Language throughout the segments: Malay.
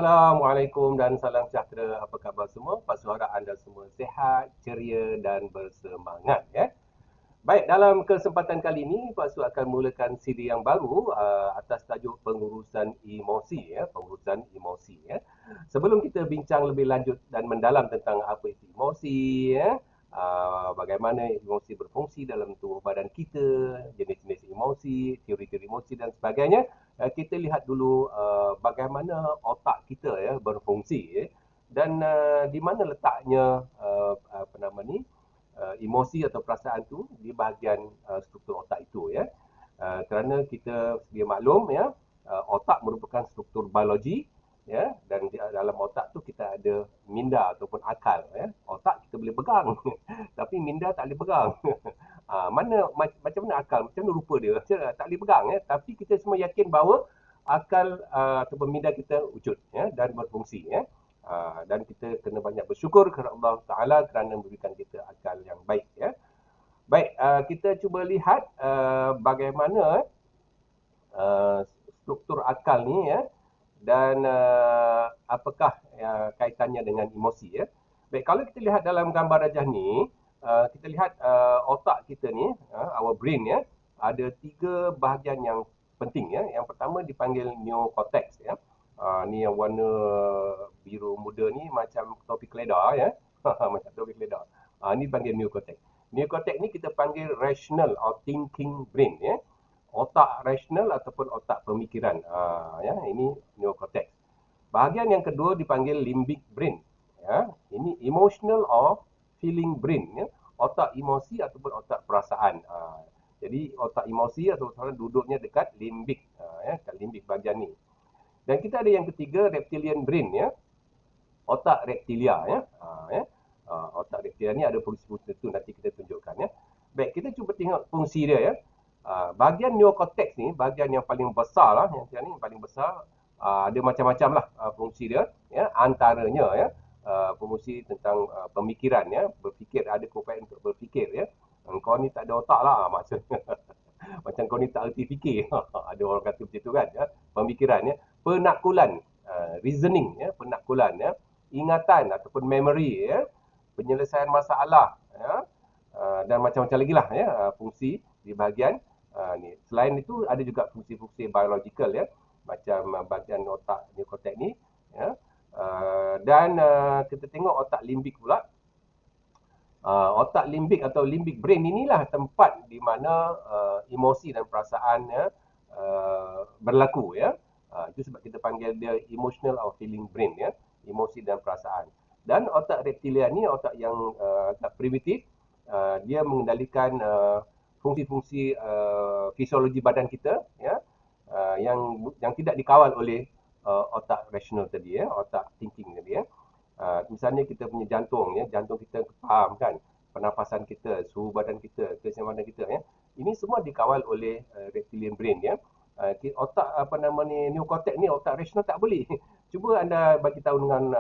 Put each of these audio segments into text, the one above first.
Assalamualaikum dan salam sejahtera. Apa khabar semua? Pak Suhara anda semua sihat, ceria dan bersemangat ya. Baik, dalam kesempatan kali ini Pak Su akan mulakan siri yang baru atas tajuk pengurusan emosi ya, pengurusan emosi ya. Sebelum kita bincang lebih lanjut dan mendalam tentang apa itu emosi ya, bagaimana emosi berfungsi dalam tubuh badan kita, jenis-jenis emosi, teori-teori emosi dan sebagainya, kita lihat dulu bagaimana otak kita ya berfungsi ya, dan di mana letaknya apa nama ni emosi atau perasaan tu di bahagian struktur otak itu ya. Kerana kita sedia maklum ya, otak merupakan struktur biologi ya, dan di dalam otak tu kita ada minda ataupun akal ya. Otak kita boleh pegang tapi minda tak boleh pegang. Macam mana akal, macam mana rupa dia, tak boleh pegang ya, tapi kita semua yakin bahawa akal ataupun minda kita wujud ya dan berfungsi ya. Dan kita kena banyak bersyukur kepada Allah Ta'ala kerana memberikan kita akal yang baik ya. Baik, kita cuba lihat bagaimana struktur akal ni ya, dan apakah kaitannya dengan emosi ya. Baik, kalau kita lihat dalam gambar rajah ni, kita lihat otak kita ni, our brain ya, ada 3 bahagian yang penting ya. Yang pertama dipanggil neocortex ya. Ni yang warna biru muda ni macam topi keledar ya. Macam topi keledar. Ni panggil neocortex. Neocortex ni kita panggil rational or thinking brain ya. Otak rasional ataupun otak pemikiran. Ya, ini neocortex. Bahagian yang kedua dipanggil limbic brain. Ya, ini emotional or feeling brain. Ya, otak emosi ataupun otak perasaan. Jadi otak emosi atau perasaan duduknya dekat limbic. Ya, kat limbic bahagian ni. Dan kita ada yang ketiga reptilian brain ya. Otak reptilia ya. Otak reptilia ni ada fungsi-fungsi tertentu, nanti kita tunjukkan ya. Baik, kita cuba tengok fungsi dia ya. Bahagian neocortex ni, bahagian yang paling besar lah, yang ni paling besar, ada macam-macam lah fungsi dia ya. Antaranya ya, fungsi tentang pemikiran ya, berfikir, ada keupayaan untuk berfikir ya. Kau ni tak ada otak lah maksudnya. Macam kau ni tak erti fikir. Ada orang kata macam tu kan ya. Pemikiran ya, penakkulan, reasoning ya, penakkulan ya, ingatan ataupun memory ya, penyelesaian masalah ya, dan macam-macam lagi lah ya, fungsi di bahagian ni. Selain itu ada juga fungsi-fungsi biological ya, macam bahagian otak neocortex ni ya. Dan kita tengok otak limbik pula. Otak limbik atau limbic brain inilah tempat di mana emosi dan perasaannya berlaku ya. Itu sebab kita panggil dia emotional or feeling brain ya, emosi dan perasaan. Dan otak reptilia ni otak yang agak primitif, dia mengendalikan fungsi-fungsi fisiologi badan kita ya, yang tidak dikawal oleh otak rasional tadi ya, otak thinking tadi ya. Misalnya kita punya jantung ya, jantung kita faham kan, pernafasan kita, suhu badan kita, keseimbangan badan kita ya. Ini semua dikawal oleh reptilian brain ya. Otak apa nama ni, neocortex ni, otak rasional tak boleh. Cuba anda bagi tahu dengan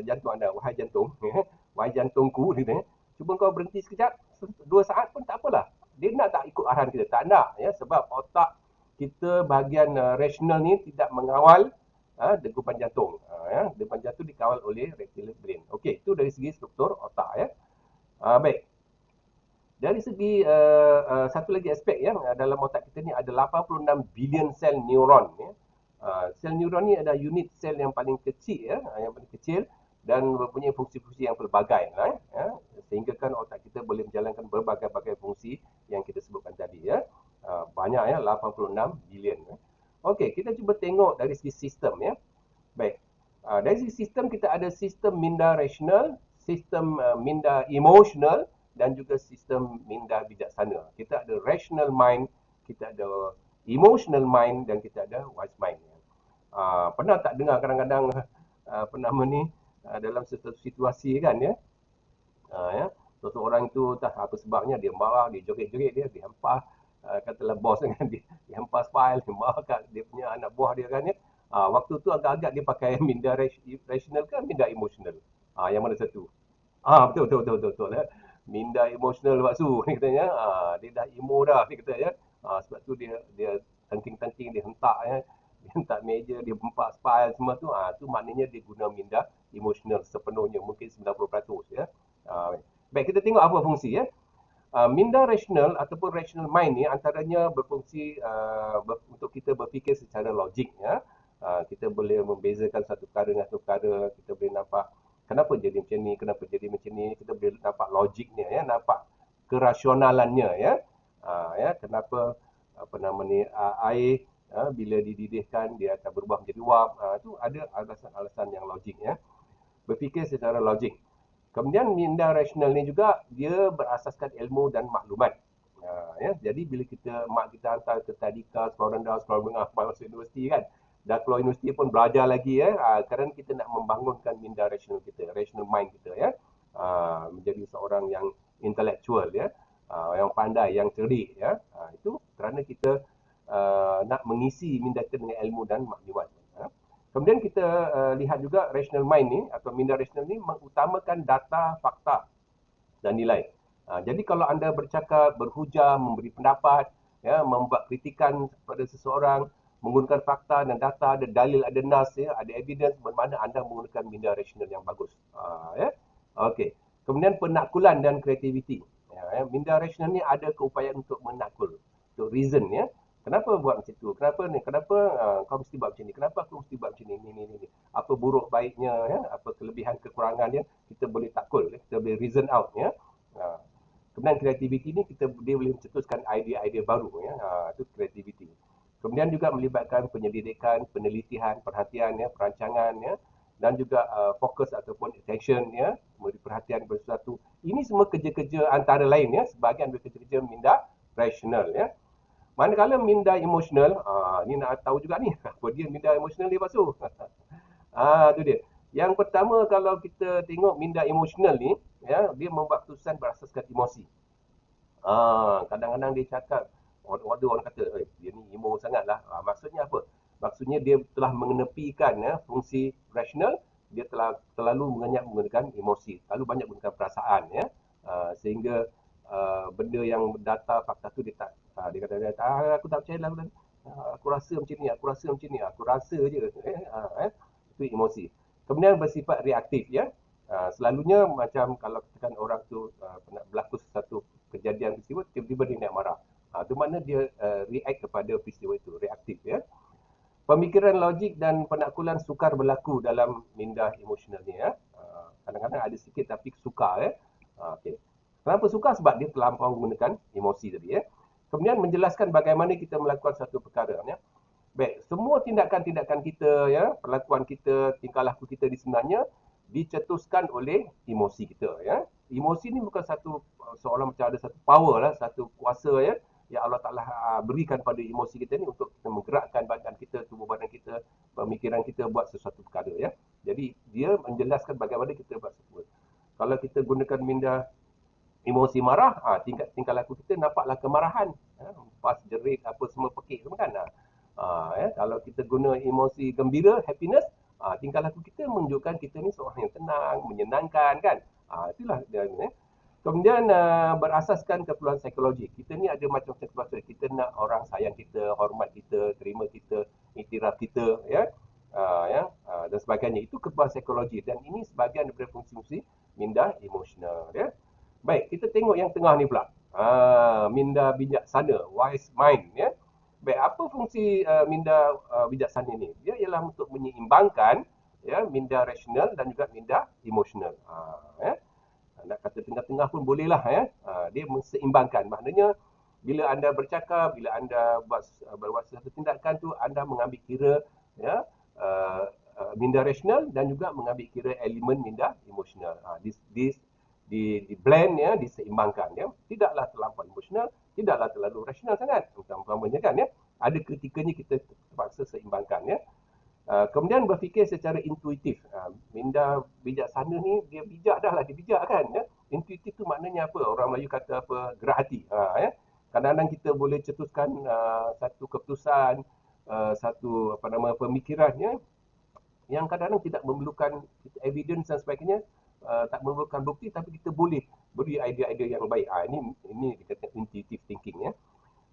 jantung anda, wahai jantung, wahai jantungku gitu ya. Cuba kau berhenti sekejap, 2 saat pun tak apalah. Dia nak tak ikut arahan kita? Tak nak ya, sebab otak kita bahagian rasional ni tidak mengawal degupan jantung. Ya, degupan jantung dikawal oleh reptilian brain. Okey, itu dari segi struktur otak ya. Baik. Dari segi satu lagi aspek ya, dalam otak kita ni ada 86 bilion sel neuron ya. Sel neuron ni ada unit sel yang paling kecil ya, yang paling kecil dan mempunyai fungsi-fungsi yang pelbagai ya, sehingga kan otak kita boleh menjalankan berbagai-bagai fungsi yang kita sebutkan tadi ya. Banyak ya, 86 bilion ya. Okey, kita cuba tengok dari segi sistem ya. Baik. Dari segi sistem kita ada sistem minda rasional, sistem minda emosional dan juga sistem minda bijaksana. Kita ada rational mind, kita ada emotional mind dan kita ada wise mind. Pernah tak dengar kadang-kadang apa nama ni, dalam satu situasi kan ya. Ya, seseorang itu tak apa sebabnya dia marah, dia joget-joget, dia hempas katalah bos kan, dia hempas file, dia marah kat dia punya anak buah dia kan ya. Waktu tu agak-agak dia pakai minda rasional kan minda emosional. Yang mana satu? Betul ya. Minda emosional Pak Su ni katanya. Dia dah emo dah ni kata ya. Sebab tu dia tangking-tangking, dia hentak ya. Dia hentak meja, dia bempak spine semua tu, tu maknanya dia guna minda emosional sepenuhnya, mungkin 90% ya. Baik, kita tengok apa fungsi ya. Minda rasional ataupun rational mind ni antaranya berfungsi untuk kita berfikir secara logik ya. Kita boleh membezakan satu perkara dengan satu perkara, kita boleh nampak kenapa jadi macam ni, kenapa jadi macam ni, kita boleh nampak logiknya ya, nampak kerasionalannya ya. Ya, kenapa apa nama ni air bila dididihkan dia akan berubah menjadi wap. Itu ada alasan-alasan yang logik ya. Berfikir secara logik. Kemudian minda rasional ni juga dia berasaskan ilmu dan maklumat. Ya, jadi bila mak kita hantar ke tadika, sekolah rendah, sekolah menengah, masuk universiti kan. Dah keluar universiti pun belajar lagi ya. Kerana kita nak membangunkan minda rasional kita, rational mind kita ya. Menjadi seorang yang intelektual ya. Yang pandai, yang cerdik ya. Itu kerana kita nak mengisi minda kita dengan ilmu dan maklumat. Kemudian kita lihat juga rational mind ni atau minda rasional ni mengutamakan data, fakta dan nilai. Jadi kalau anda bercakap, berhujah, memberi pendapat, ya, membuat kritikan kepada seseorang, menggunakan fakta dan data, ada dalil, ada nas, ya, ada evidence, bermakna anda menggunakan minda rasional yang bagus. Ya. Okey. Kemudian penakkulan dan kreativiti. Ya, minda rasional ni ada keupayaan untuk menakul, untuk reason ya. Kenapa buat macam tu? Kenapa ni? Kenapa kau mesti buat macam ni? Kenapa aku mesti buat macam ni? Ni. Apa buruk baiknya ya? Apa kelebihan kekurangannya? Kita boleh takul, ya? Kita boleh reason out ya. Kemudian kreativiti ni dia boleh mencetuskan idea-idea baru ya. Itu kreativiti. Kemudian juga melibatkan penyelidikan, penelitian, perhatian ya, perancangan ya, dan juga fokus ataupun attention ya, memberi perhatian kepada sesuatu. Ini semua kerja-kerja antara lain ya, sebahagian dari kerja-kerja minda rasional ya. Manakala minda emosional, ni nak tahu juga ni, apa dia minda emosional ni Pak Su? Tu dia. Yang pertama kalau kita tengok minda emosional ni, ya, dia membuat keputusan berasaskan emosi. Kadang-kadang dia cakap, orang kata, dia ni emo sangat lah. Maksudnya apa? Maksudnya dia telah mengenepikan ya, fungsi rasional, dia telah terlalu menggunakan emosi, terlalu banyak menggunakan perasaan ya. Sehingga benda yang data fakta tu dia tak dia kata aku tak percaya lah aku rasa macam ni, aku rasa macam ni, aku rasa je itu emosi. Kemudian bersifat reaktif ya. Selalunya macam kalau katakan orang tu pernah berlaku satu kejadian peristiwa, tiba-tiba dia nak marah. Itu makna dia react kepada peristiwa itu, reaktif ya. Pemikiran logik dan penakkulan sukar berlaku dalam minda emosional ni ya. Kadang-kadang ada sikit tapi sukar ya. Okey. Kenapa sukar? Sebab dia terlampau menggunakan emosi tadi ya. Kemudian menjelaskan bagaimana kita melakukan satu perkara ya. Baik, semua tindakan-tindakan kita ya, perlakuan kita, tingkah laku kita di sebenarnya dicetuskan oleh emosi kita ya. Emosi ni bukan satu seolah macam ada satu power lah, satu kuasa ya yang Allah Ta'ala berikan pada emosi kita ni untuk kita menggerakkan badan kita, tubuh badan kita, pemikiran kita buat sesuatu perkara ya. Jadi dia menjelaskan bagaimana kita buat sesuatu. Kalau kita gunakan minda emosi marah, tingkah laku kita nampaklah kemarahan, pas jerit apa semua pekik semua kan. Ya, kalau kita guna emosi gembira, happiness, tingkah laku kita menunjukkan kita ni seorang yang tenang, menyenangkan kan. Itulah dia ni. Kemudian berasaskan keperluan psikologi. Kita ni ada macam-macam keperluan. Kita nak orang sayang kita, hormat kita, terima kita, iktiraf kita ya. Dan sebagainya. Itu keperluan psikologi dan ini sebahagian daripada fungsi-fungsi minda emosional ya. Baik, kita tengok yang tengah ni pula. Minda bijaksana, wise mind ya. Baik, apa fungsi minda bijaksana ni? Dia ialah untuk menyeimbangkan ya minda rasional dan juga minda emosional. Ya. Nak kata tengah-tengah pun bolehlah ya. Dia menseimbangkan. Maknanya bila anda bercakap, bila anda buat satu tindakan tu, anda mengambil kira ya minda rasional dan juga mengambil kira elemen minda emosional. Di blend ya, diseimbangkan ya. Tidaklah terlampau emosional, tidaklah terlalu rasional sangat. Umpamanya kan ya. Ada kritikanya kita terpaksa seimbangkan ya. Kemudian berfikir secara intuitif. Minda bijaksana ni dia bijak dah lah, dia bijak kan ya. Intuitif tu maknanya apa? Orang Melayu kata apa? Gerak hati. Ya. Kadang-kadang kita boleh cetuskan satu keputusan, satu pemikirannya yang kadang-kadang tidak memerlukan evidence dan sebagainya, tak memerlukan bukti tapi kita boleh beri idea-idea yang baik. Ini dikatakan intuitive thinking ya.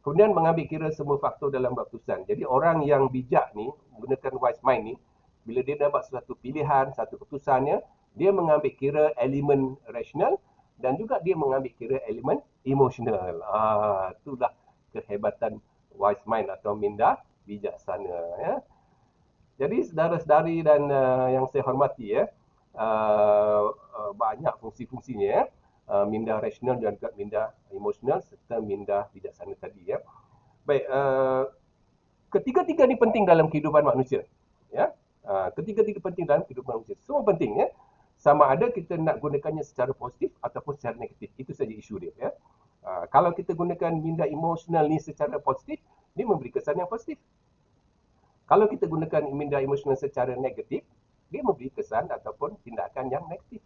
Kemudian mengambil kira semua faktor dalam keputusan. Jadi orang yang bijak ni, menggunakan wise mind ni, bila dia dapat satu pilihan, satu keputusannya, dia mengambil kira elemen rasional dan juga dia mengambil kira elemen emosional. Itulah kehebatan wise mind atau minda bijaksana. Ya. Jadi saudara-saudari dan yang saya hormati, banyak fungsi-fungsinya, minda rasional dan juga minda emosional serta minda bijaksana tadi. Ya. Baik, ketiga-tiga ni penting dalam kehidupan manusia. Ya, ketiga-tiga penting dalam kehidupan manusia. Semua penting, ya. Sama ada kita nak gunakannya secara positif ataupun secara negatif. Itu saja isu dia. Ya. Kalau kita gunakan minda emosional ni secara positif, dia memberi kesan yang positif. Kalau kita gunakan minda emosional secara negatif, dia memberi kesan ataupun tindakan yang negatif.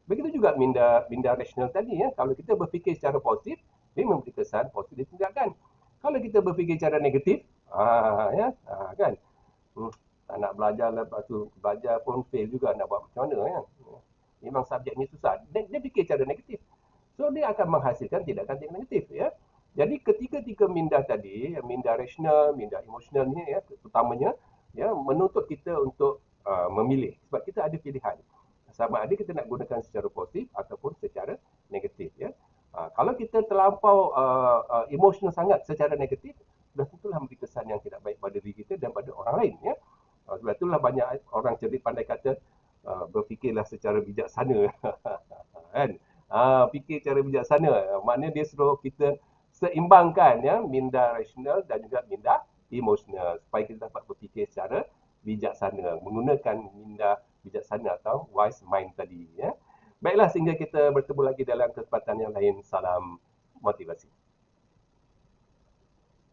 Begitu juga minda rasional tadi, ya. Kalau kita berfikir secara positif, dia memberi kesan positif tindakan. Kalau kita berfikir secara negatif, kan, tak nak belajar, lepas tu belajar pun fail juga, nak buat macam mana, kan. Memang subjek ni susah. Dia fikir secara negatif. So dia akan menghasilkan tindakan negatif, ya. Jadi ketiga-tiga minda tadi, minda rasional, minda emosional ni, ya, utamanya, ya, menuntut kita untuk memilih. Sebab kita ada pilihan. Sama ada kita nak gunakan secara positif ataupun secara negatif, ya. Kalau kita terlampau emosional sangat secara negatif, dah tentulah memberi kesan yang tidak baik pada diri kita dan pada orang lain, ya. Sebab itulah banyak orang cerdik pandai kata berfikirlah secara bijaksana. Kan? Fikir secara bijaksana. Maknanya dia suruh kita seimbangkan, ya, minda rasional dan juga minda emosional supaya kita dapat berfikir secara bijaksana, menggunakan minda bijaksana atau wise mind tadi, ya. Baiklah, sehingga kita bertemu lagi dalam kesempatan yang lain. Salam motivasi.